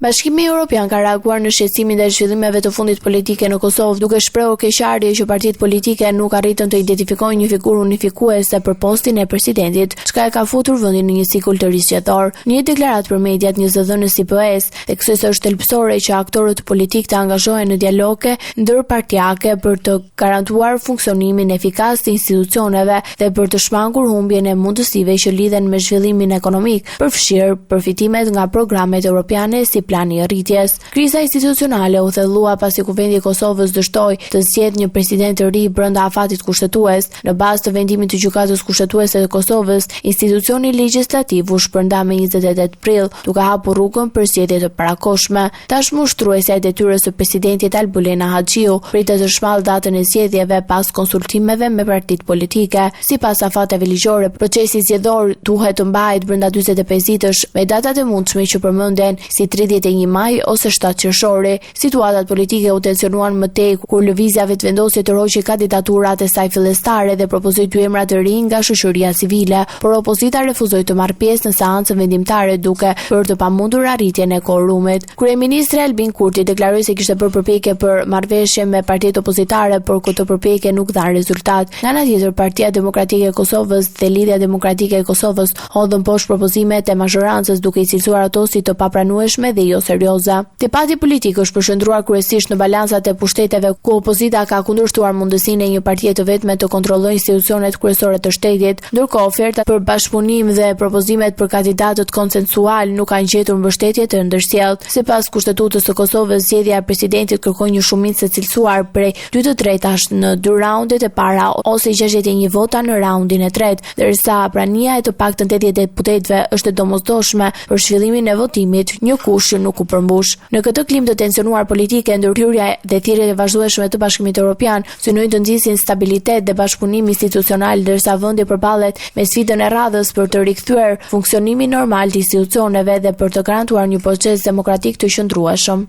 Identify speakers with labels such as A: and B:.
A: Bashkimi Evropian ka reaguar në shqetësimin ndaj zhvillimeve të fundit politike në Kosovë, duke shprehur keqardhje që partitë politike nuk arritën të identifikojnë një figurë unifikuese për postin e presidentit, çka e ka futur vendin në një sikull të risqetor. Në një deklaratë për mediat, një zëdhënës IPS theksoi se është thelbësore që aktorët politik të angazhohen në dialoge ndërpartiake për të garantuar funksionimin efikas të institucioneve dhe për të shmangur humbjen e mundësive që lidhen me zhvillimin ekonomik, përfshirë përfitimet nga programet europiane si plani i rritjes. Kriza institucionale u thellua pasi Kuvendi i Kosovës dështoi të zgjedhë një president të ri brenda afatit kushtetues. Në bazë të vendimit të Gjykatës Kushtetuese të Kosovës, institucioni legjislativ u shpërnda me 28 prill, duke hapur rrugën për zgjedhje të parakohshme. Tashmë ushtruesja e detyrës së presidentit Albulena Haxhiu pritet të shmall datën e zgjedhjeve pas konsultimeve me partitë politike. Sipas afateve ligjore, procesi zgjedhor duhet të mbahet brenda 45 ditësh, me datat e mundshme që përmenden si 31 maj ose 7 qershori. Situatat politike u tensionuan më tej kur lëvizja vetëvendosje të roqi kandidaturat e saj fillestare dhe propozoi dy emra të rinj nga shoqëria civile, por opozita refuzoi të marrë pjesë në seancën vendimtare duke bërë të pamundur arritjen e korumit. Kryeministri Albin Kurti deklaroi se kishte bërë përpjekje për marrëveshje me partitë opozitare, por këtë përpjekje nuk dha rezultat. Nga ana tjetër, Partia Demokratike e Kosovës dhe Lidhja Demokratike e Kosovës hodhën poshtë propozimet e mazhorancës, duke i cilësuar ato si të papranueshme dhe jo serioze. Debati politik është përshëndruar kryesisht në balancat e pushteteve, ku opozita ka kundërshtuar mundësinë e një partie të vetme të kontrollojë institucionet kryesore të shtetit, ndërkohë ofertat për bashkëpunim dhe propozimet për kandidatët konsensual nuk kanë gjetur mbështetje të ndërsjellët. Sipas Kushtetutës së Kosovës, zgjedhja e presidentit kërkon një shumicë e cilësuar prej 2/3 në 2 raundet e para ose 61 vota në raundin e tretë, ndërsa prania e të paktën 80 deputetëve është e domosdoshme për zhvillimin e votimit, një kush që nuk u përmbush. Në këtë klim të tensionuar politike, ndërhyrja dhe thirrjet e vazhdueshme të Bashkimit Evropian synojnë të nxisin stabilitet dhe bashkëpunim institucional, ndërsa vendi përballet me sfidën e radhës për të rikthyer funksionimin normal të institucioneve dhe për të garantuar një proces demokratik të qëndrueshëm.